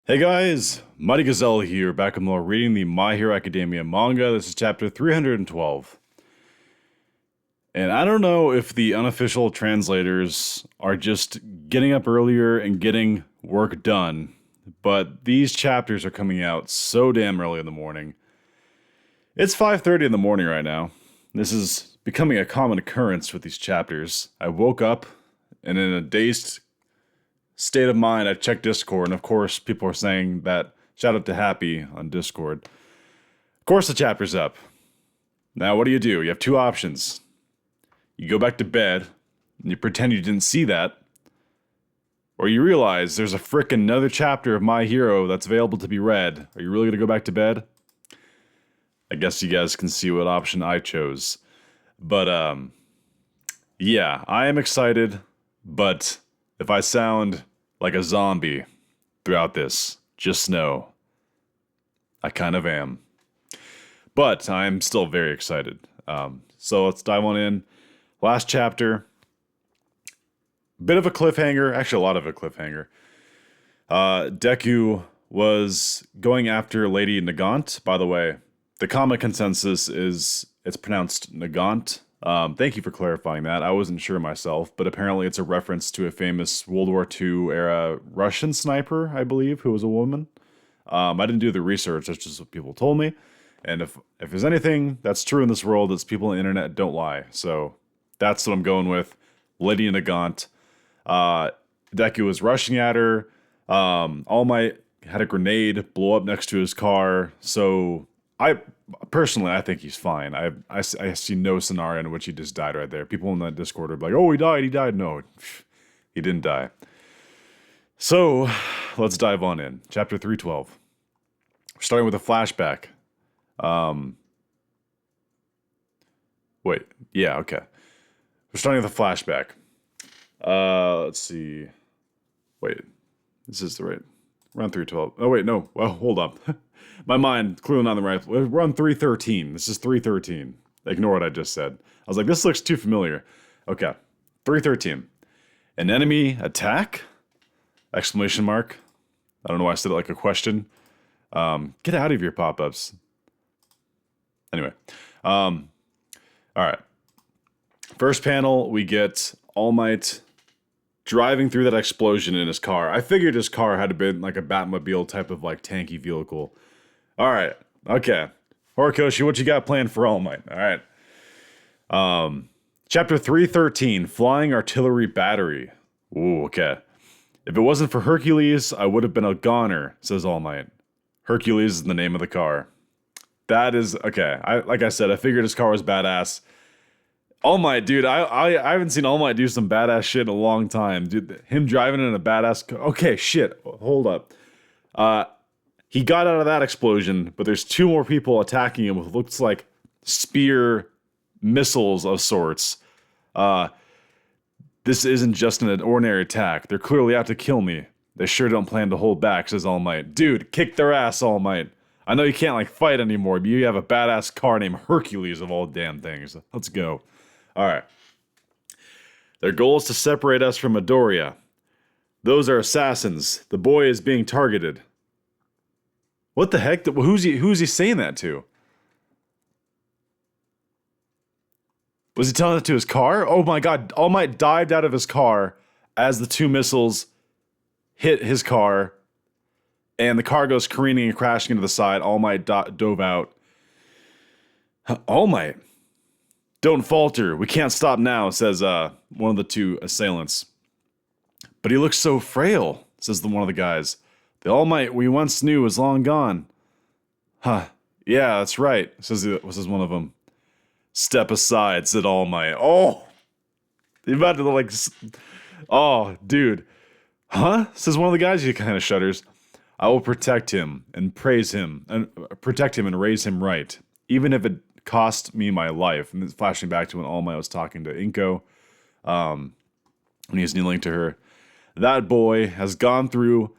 Hey guys, Mighty Gazelle here, back with more reading the My Hero Academia manga. This is chapter 312. And I don't know if the unofficial translators are just getting up earlier and getting work done, but these chapters are coming out so damn early in the morning. It's 5:30 in the morning right now. This is becoming a common occurrence with these chapters. I woke up and in a dazed state of mind, I checked Discord, and of course, people are saying that shout out to Happy on Discord. Of course, the chapter's up. Now, what do? You have two options. You go back to bed, and you pretend you didn't see that, or you realize there's a frickin' another chapter of My Hero that's available to be read. Are you really gonna go back to bed? I guess you guys can see what option I chose. But, yeah, I am excited, but if I sound like a zombie throughout this, just know I kind of am. But I'm still very excited. So let's dive on in. Last chapter. Bit of a cliffhanger. Actually, a lot of a cliffhanger. Deku was going after Lady Nagant. By the way, the comic consensus is it's pronounced Nagant. Thank you for clarifying that. I wasn't sure myself, but apparently it's a reference to a famous World War II era Russian sniper, I believe, who was a woman. I didn't do the research, that's just what people told me. And if there's anything that's true in this world, it's people on the internet don't lie. So that's what I'm going with. Lady Nagant. Deku was rushing at her. All Might had a grenade blow up next to his car. So I think he's fine. I see no scenario in which he just died right there. People in that Discord are like, "Oh, he died." No, he didn't die. So let's dive on in. Chapter 312. We're starting with a flashback. Okay. We're starting with a flashback. Let's see. Wait, this is the right. We're on 312. Oh, wait, no. Well, hold up. My mind clearly not in the right. We're on 313. This is 313. Ignore what I just said. I was like, this looks too familiar. Okay. 313. An enemy attack? Exclamation mark. I don't know why I said it like a question. Get out of your pop-ups. Anyway. All right. First panel, we get All Might driving through that explosion in his car. I figured his car had been like a Batmobile type of like tanky vehicle. All right. Okay. Horikoshi, what you got planned for All Might? All right. Chapter 313, Flying Artillery Battery. Ooh, okay. If it wasn't for Hercules, I would have been a goner, says All Might. Hercules is the name of the car. That is, okay. Like I said, I figured his car was badass. All Might, dude, I haven't seen All Might do some badass shit in a long time. Dude, him driving in a badass car. Okay, shit. Hold up. He got out of that explosion, but there's two more people attacking him with looks like spear missiles of sorts. This isn't just an ordinary attack. They're clearly out to kill me. They sure don't plan to hold back, says All Might. Dude, kick their ass, All Might. I know you can't like fight anymore, but you have a badass car named Hercules of all damn things. Let's go. All right. Their goal is to separate us from Midoriya. Those are assassins. The boy is being targeted. What the heck? Who's he saying that to? Was he telling that to his car? Oh my god, All Might dived out of his car as the two missiles hit his car, and the car goes careening and crashing into the side. All Might dove out. All Might, don't falter. We can't stop now, says one of the two assailants. But he looks so frail, says one of the guys. The All Might we once knew is long gone. Huh. Yeah, that's right, says one of them. Step aside, said All Might. Oh! You're about to like... Oh, dude. Huh? Says one of the guys. He kind of shudders. I will protect him and praise him and protect him and raise him right, even if it cost me my life. And it's flashing back to when All Might was talking to Inko, when he was kneeling to her. That boy has gone through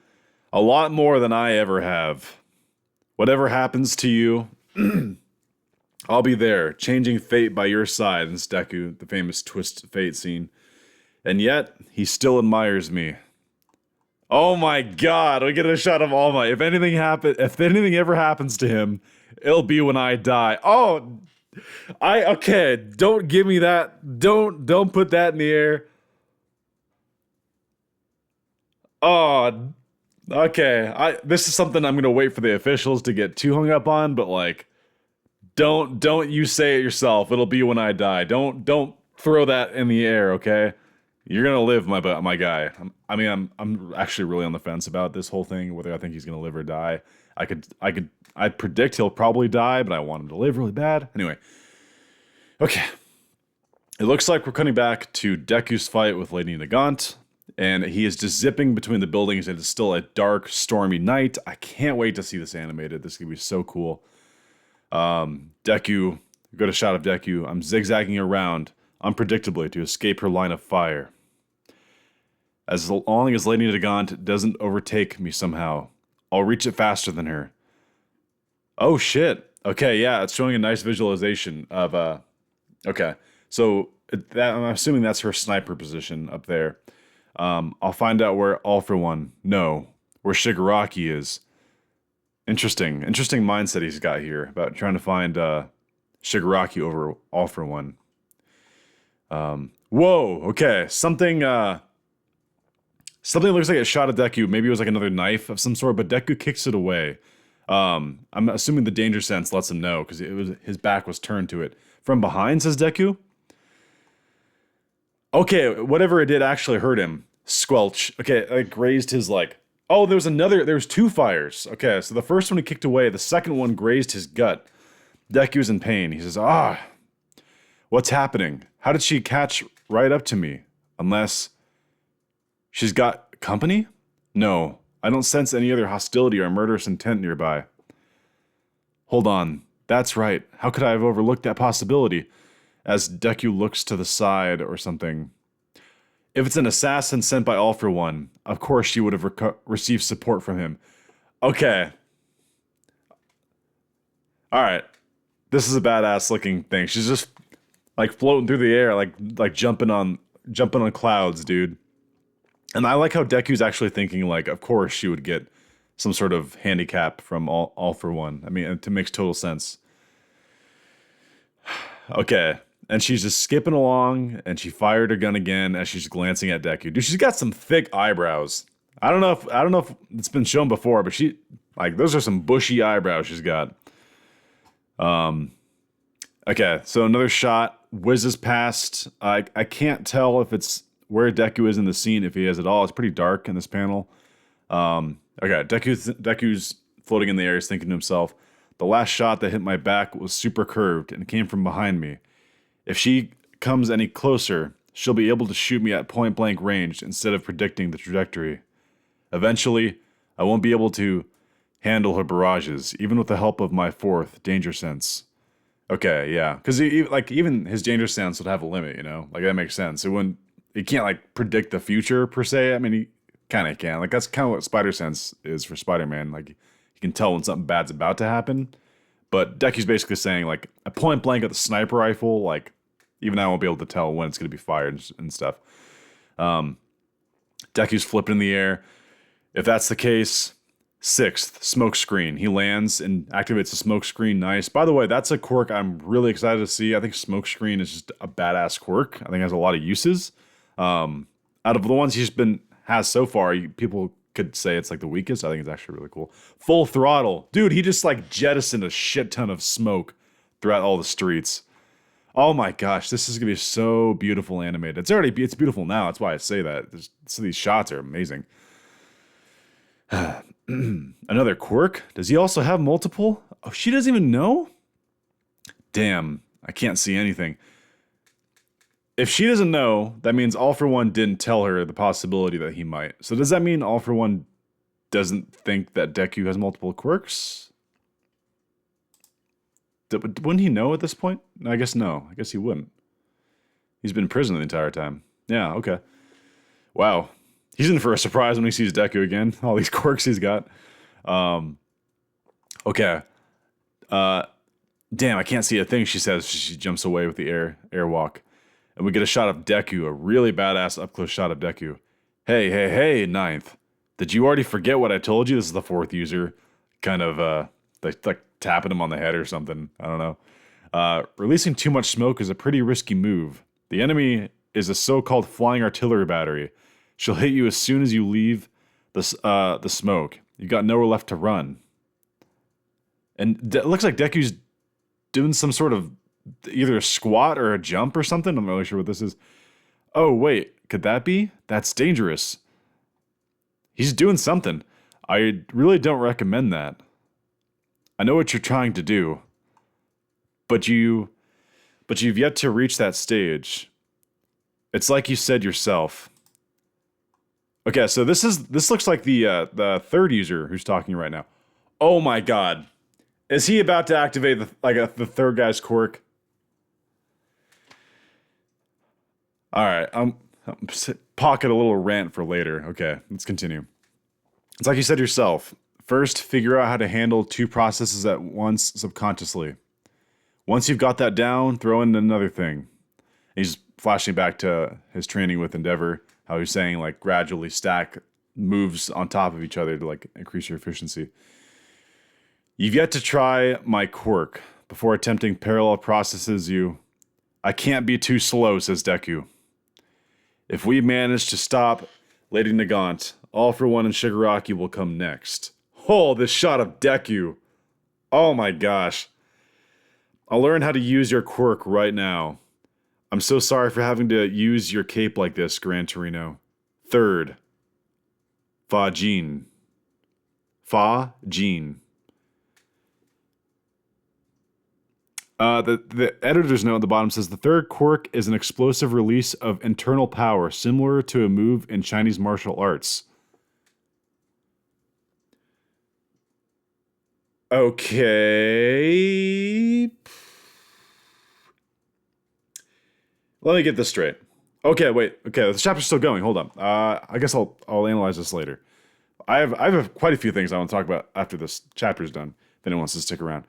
a lot more than I ever have. Whatever happens to you, I'll be there, changing fate by your side. And it's Deku, the famous twist fate scene. And yet, he still admires me. Oh my god, we get a shot of All Might. If anything ever happens to him, it'll be when I die. Oh, okay, don't give me that. Don't put that in the air. Oh, okay. This is something I'm gonna wait for the officials to get too hung up on, but like, don't you say it yourself. It'll be when I die. Don't throw that in the air, okay? You're gonna live, my guy. I'm actually really on the fence about this whole thing, whether I think he's gonna live or die. I predict he'll probably die, but I want him to live really bad. Anyway, okay. It looks like we're cutting back to Deku's fight with Lady Nagant, and he is just zipping between the buildings. It is still a dark, stormy night. I can't wait to see this animated. This is gonna be so cool. Deku, got a shot of Deku. I'm zigzagging around unpredictably to escape her line of fire. As long as Lady Nagant doesn't overtake me somehow, I'll reach it faster than her. Oh shit. Okay, yeah, it's showing a nice visualization of okay. So I'm assuming that's her sniper position up there. I'll find out where All For One. No, where Shigaraki is. Interesting mindset he's got here about trying to find Shigaraki over All For One. Whoa. Okay, something looks like it shot at Deku. Maybe it was like another knife of some sort, but Deku kicks it away. I'm assuming the danger sense lets him know because his back was turned to it. From behind, says Deku. Okay, whatever it did actually hurt him. Squelch. Okay, it grazed his like. Oh, there was two fires. Okay, so the first one he kicked away. The second one grazed his gut. Deku's in pain. He says, what's happening? How did she catch right up to me? Unless she's got company? No, I don't sense any other hostility or murderous intent nearby. Hold on. That's right. How could I have overlooked that possibility? As Deku looks to the side or something. If it's an assassin sent by All For One, of course she would have received support from him. Okay. Alright. This is a badass looking thing. She's just like floating through the air, like jumping on clouds, dude. And I like how Deku's actually thinking like, of course she would get some sort of handicap from All For One. I mean, it makes total sense. Okay. And she's just skipping along, and she fired her gun again as she's glancing at Deku. Dude, she's got some thick eyebrows. I don't know if it's been shown before, but those are some bushy eyebrows she's got. Okay, so another shot whizzes past. I can't tell if it's where Deku is in the scene, if he is at all. It's pretty dark in this panel. Okay, Deku's floating in the air. He's thinking to himself, the last shot that hit my back was super curved and came from behind me. If she comes any closer, she'll be able to shoot me at point-blank range instead of predicting the trajectory. Eventually, I won't be able to handle her barrages, even with the help of my fourth danger sense. Okay, yeah, because even his danger sense would have a limit, you know? Like, that makes sense. He can't, like, predict the future, per se. I mean, he kind of can. Like, that's kind of what Spider Sense is for Spider-Man. Like, you can tell when something bad's about to happen. But Deku's basically saying, like, a point-blank at the sniper rifle, like, even I won't be able to tell when it's going to be fired and stuff. Deku's flipping in the air. If that's the case, sixth, smoke screen. He lands and activates the smoke screen. Nice. By the way, that's a quirk I'm really excited to see. I think smoke screen is just a badass quirk. I think it has a lot of uses. Out of the ones has so far, people could say it's like the weakest. I think it's actually really cool. Full throttle. Dude, he just like jettisoned a shit ton of smoke throughout all the streets. Oh my gosh, this is gonna be so beautiful animated. It's beautiful now. That's why I say that. So these shots are amazing. Another quirk? Does he also have multiple? Oh, she doesn't even know? Damn, I can't see anything. If she doesn't know, that means All For One didn't tell her the possibility that he might. So does that mean All For One doesn't think that Deku has multiple quirks? Wouldn't he know at this point? I guess no. I guess he wouldn't. He's been in prison the entire time. Yeah, okay. Wow. He's in for a surprise when he sees Deku again. All these quirks he's got. Okay. Damn, I can't see a thing, she says. She jumps away with the airwalk. And we get a shot of Deku, a really badass up-close shot of Deku. Hey, ninth. Did you already forget what I told you? This is the fourth user. Kind of, like tapping him on the head or something. I don't know. Releasing too much smoke is a pretty risky move. The enemy is a so-called flying artillery battery. She'll hit you as soon as you leave the smoke. You got nowhere left to run. And it looks like Deku's doing some sort of either a squat or a jump or something. I'm not really sure what this is. Oh, wait. Could that be? That's dangerous. He's doing something. I really don't recommend that. I know what you're trying to do. But you've yet to reach that stage. It's like you said yourself. Okay, so this looks like the third user who's talking right now. Oh my god. Is he about to activate the third guy's quirk? Alright, pocket a little rant for later. Okay, let's continue. It's like you said yourself. First, figure out how to handle two processes at once subconsciously. Once you've got that down, throw in another thing. He's flashing back to his training with Endeavor, how he's saying, like, gradually stack moves on top of each other to, like, increase your efficiency. You've yet to try my quirk. Before attempting parallel processes, I can't be too slow, says Deku. If we manage to stop Lady Nagant, All for One and Shigaraki will come next. Oh, this shot of Deku. Oh my gosh. I'll learn how to use your quirk right now. I'm so sorry for having to use your cape like this, Gran Torino. Third. Fa-Jin. Fa-Jin. The editor's note at the bottom says the third quirk is an explosive release of internal power, similar to a move in Chinese martial arts. Okay. Let me get this straight. Okay, wait. Okay, the chapter's still going. Hold on. I guess I'll analyze this later. I have quite a few things I want to talk about after this chapter's done. If anyone wants to stick around.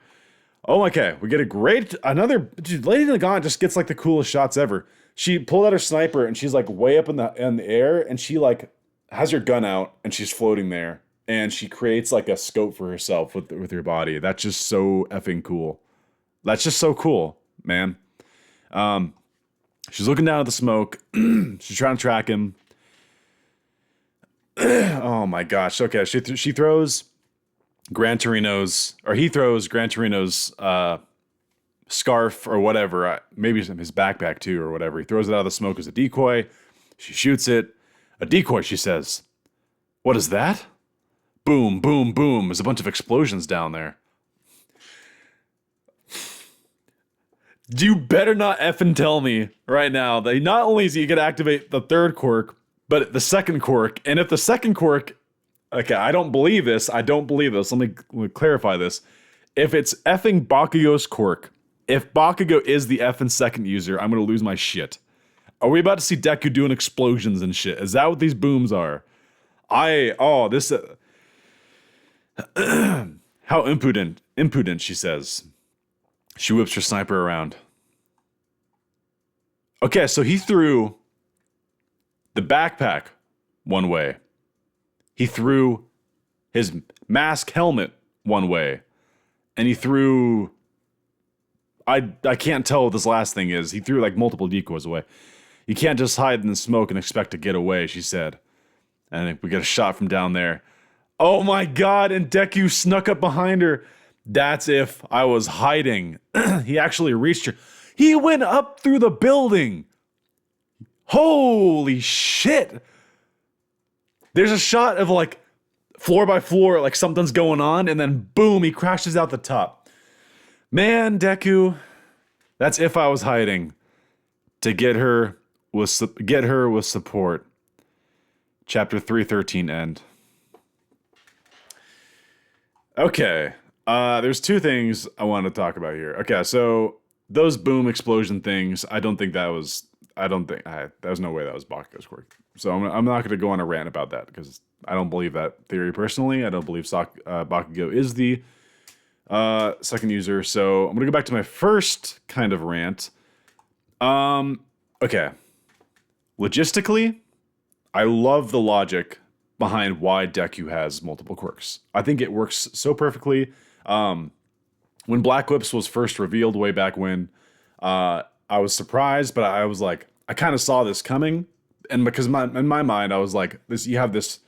Oh, okay. We get dude, Lady Nagant just gets like the coolest shots ever. She pulled out her sniper and she's like way up in the air and she like has her gun out and she's floating there and she creates like a scope for herself with her body. That's just so effing cool. That's just so cool, man. She's looking down at the smoke. She's trying to track him. Oh my gosh. Okay, she throws Gran Torino's, or he throws Gran Torino's scarf or whatever, maybe his backpack too or whatever. He throws it out of the smoke as a decoy. She shoots it. A decoy, she says. What is that? Boom, boom, boom. There's a bunch of explosions down there. You better not effing tell me right now that not only is he going to activate the third quirk, but the second quirk. And if the second quirk... Okay, I don't believe this. Let me clarify this. If it's effing Bakugo's quirk, if Bakugo is the effing second user, I'm going to lose my shit. Are we about to see Deku doing explosions and shit? Is that what these booms are? How impudent, she says. She whips her sniper around. Okay, so he threw the backpack one way. He threw his mask helmet one way. And he threw... I can't tell what this last thing is. He threw like multiple decoys away. You can't just hide in the smoke and expect to get away, she said. And we get a shot from down there. Oh my god, and Deku snuck up behind her. That's if I was hiding. He actually reached her. He went up through the building. Holy shit. There's a shot of like floor by floor, like something's going on, and then boom, he crashes out the top. Man, Deku, that's if I was hiding. To get her with support. Chapter 313 end. Okay. There's two things I want to talk about here. Okay, so those boom explosion things, there was no way that was Bakugo's quirk. So I'm not going to go on a rant about that because I don't believe that theory personally. I don't believe Bakugo is the second user. So I'm going to go back to my first kind of rant. Okay. Logistically, I love the logic behind why Deku has multiple quirks. I think it works so perfectly. When Black Whips was first revealed way back when, I was surprised, but I was like, I kind of saw this coming, and because in my mind, I was like, this you have this,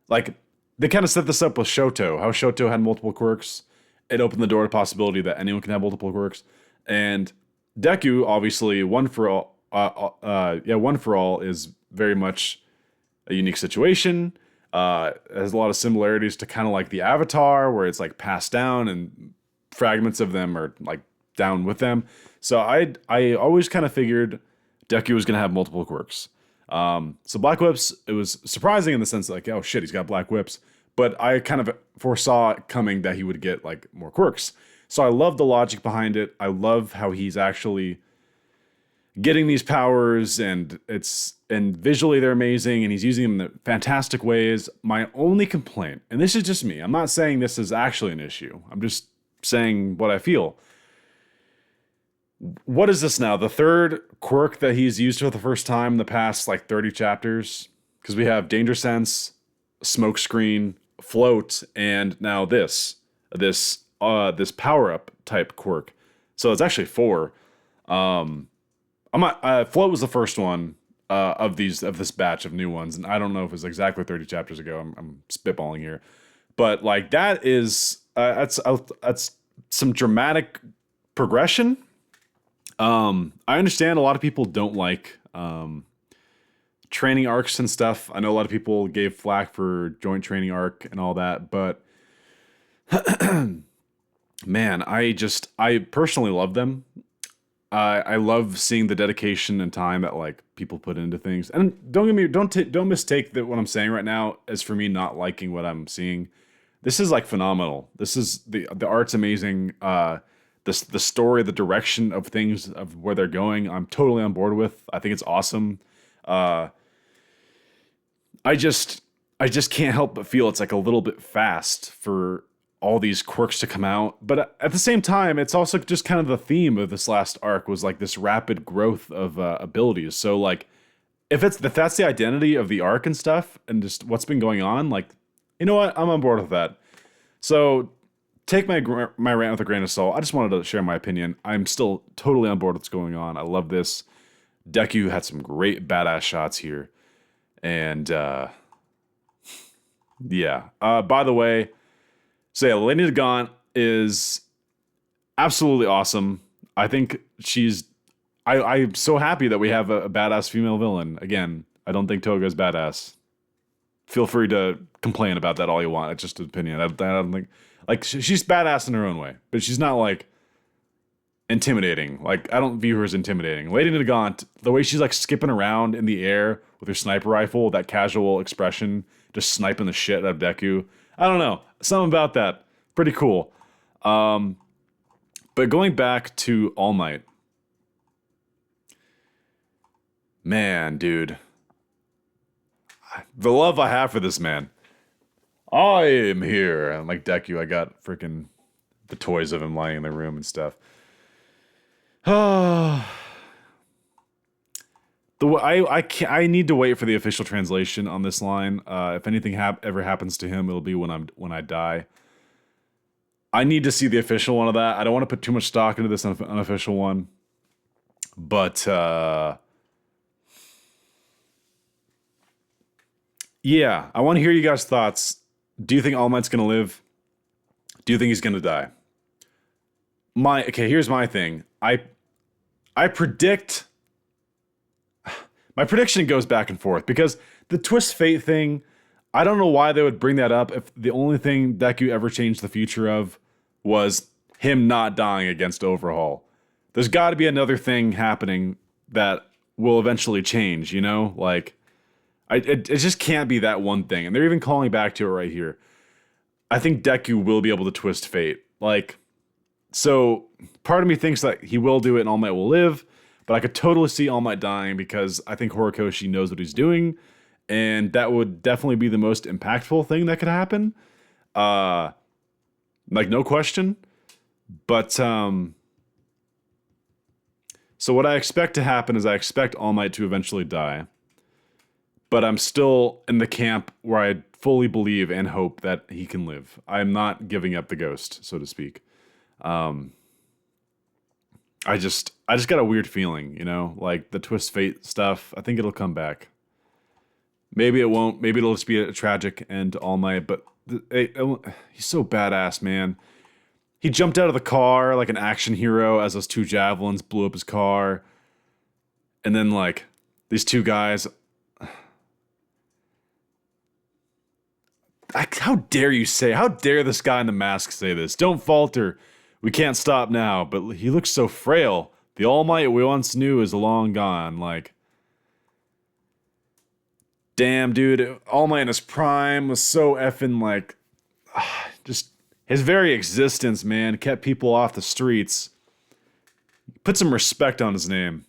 like, they kind of set this up with Shoto, how Shoto had multiple quirks. It opened the door to possibility that anyone can have multiple quirks, and Deku, obviously, one for all is very much a unique situation. It has a lot of similarities to kind of like the Avatar, where it's like passed down and fragments of them are like down with them. So I always kind of figured Deku was gonna have multiple quirks. So Black Whips, it was surprising in the sense that, like, oh shit, he's got Black Whips. But I kind of foresaw it coming that he would get like more quirks. So I love the logic behind it. I love how he's actually getting these powers, and visually they're amazing, and he's using them in fantastic ways. My only complaint, and this is just me, I'm not saying this is actually an issue. I'm just saying what I feel. What is this now? The third quirk that he's used for the first time in the past like 30 chapters? Because we have Danger Sense, Smoke Screen, Float, and now this power up type quirk. So it's actually 4. Float was the first one of this batch of new ones, and I don't know if it was exactly 30 chapters ago. I'm spitballing here, but like that is that's some dramatic progression. I understand a lot of people don't like training arcs and stuff. I know a lot of people gave flack for joint training arc and all that, but man, I personally love them. I love seeing the dedication and time that like people put into things. And don't mistake that what I'm saying right now as for me not liking what I'm seeing. This is like phenomenal. This is the art's amazing. The story, the direction of things, of where they're going, I'm totally on board with. I think it's awesome. I just can't help but feel it's like a little bit fast for all these quirks to come out. But at the same time, it's also just kind of the theme of this last arc was like this rapid growth of abilities. So like, if that's the identity of the arc and stuff, and just what's been going on, like, you know what, I'm on board with that. So take my rant with a grain of salt. I just wanted to share my opinion. I'm still totally on board with what's going on. I love this. Deku had some great badass shots here. And yeah. By the way, so yeah, Lady Nagant is absolutely awesome. I think I'm so happy that we have a badass female villain. Again, I don't think Toga's badass. Feel free to complain about that all you want. It's just an opinion. I don't think, like, she's badass in her own way, but she's not like intimidating. Like, I don't view her as intimidating. Lady Nagant, the way she's like skipping around in the air with her sniper rifle, that casual expression, just sniping the shit out of Deku. I don't know. Something about that. Pretty cool. But going back to All Might. Man, dude. The love I have for this man. I am here. And like Deku, I got freaking the toys of him lying in the room and stuff. I need to wait for the official translation on this line. If anything ever happens to him, it'll be when I die. I need to see the official one of that. I don't want to put too much stock into this unofficial one, but yeah, I want to hear you guys' thoughts. Do you think All Might's gonna live? Do you think he's gonna die? Here's my thing. I predict. My prediction goes back and forth because the Twist Fate thing, I don't know why they would bring that up if the only thing Deku ever changed the future of was him not dying against Overhaul. There's got to be another thing happening that will eventually change, you know? Like, it just can't be that one thing. And they're even calling back to it right here. I think Deku will be able to twist fate. Like, so part of me thinks that he will do it and All Might will live. But I could totally see All Might dying because I think Horikoshi knows what he's doing. And that would definitely be the most impactful thing that could happen. Like, no question. But, so what I expect to happen is I expect All Might to eventually die. But I'm still in the camp where I fully believe and hope that he can live. I'm not giving up the ghost, so to speak. I just got a weird feeling, you know, like the twist fate stuff. I think it'll come back. Maybe it won't. Maybe it'll just be a tragic end to All Might. But he's so badass, man. He jumped out of the car like an action hero as those two javelins blew up his car, and then like these two guys. How dare you say? How dare this guy in the mask say this? Don't falter. We can't stop now. But he looks so frail. The All Might we once knew is long gone. Like, damn, dude. All Might in his prime was so effing like, just his very existence, man, kept people off the streets. Put some respect on his name.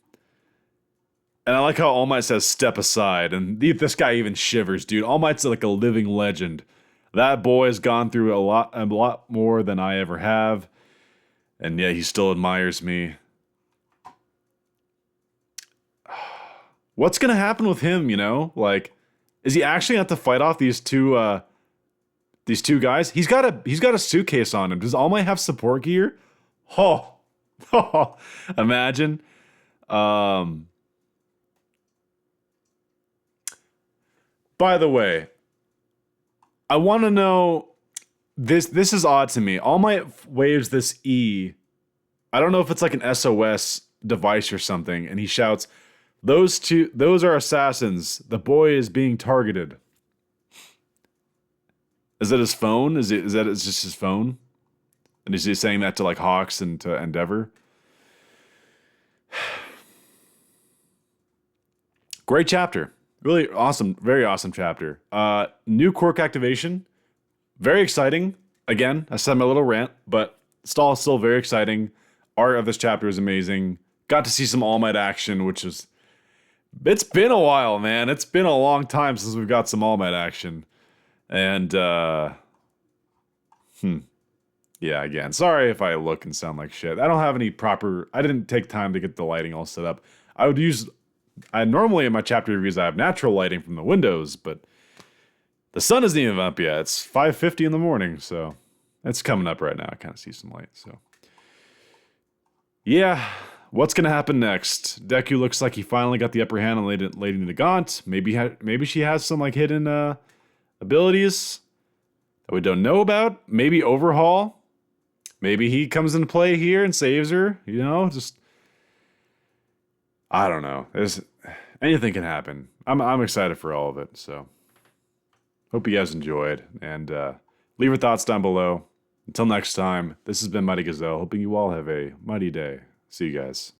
And I like how All Might says step aside. And this guy even shivers, dude. All Might's like a living legend. That boy has gone through a lot more than I ever have. And yet he still admires me. What's going to happen with him, you know? Like, is he actually going to have to fight off these two guys? He's got a suitcase on him. Does All Might have support gear? Oh. Imagine. By the way, I want to know, this is odd to me. All Might waves this E. I don't know if it's like an SOS device or something, and he shouts, those are assassins. The boy is being targeted. Is that his phone? Is that just his phone? And is he saying that to like Hawks and to Endeavor? Great chapter. Really awesome, very awesome chapter. New quirk activation. Very exciting. Again, I said my little rant, but still very exciting. Art of this chapter is amazing. Got to see some All Might action, which is... It's been a while, man. It's been a long time since we've got some All Might action. And, yeah, again, sorry if I look and sound like shit. I don't have any I didn't take time to get the lighting all set up. Normally in my chapter reviews, I have natural lighting from the windows, but the sun isn't even up yet. It's 5:50 in the morning, so it's coming up right now. I kind of see some light, so. Yeah, what's going to happen next? Deku looks like he finally got the upper hand on Lady Nagant. Maybe she has some, like, hidden, abilities that we don't know about. Maybe Overhaul. Maybe he comes into play here and saves her, you know, just... I don't know. Anything can happen. I'm excited for all of it. So, hope you guys enjoyed, and leave your thoughts down below. Until next time, this has been Mighty Gazelle. Hoping you all have a mighty day. See you guys.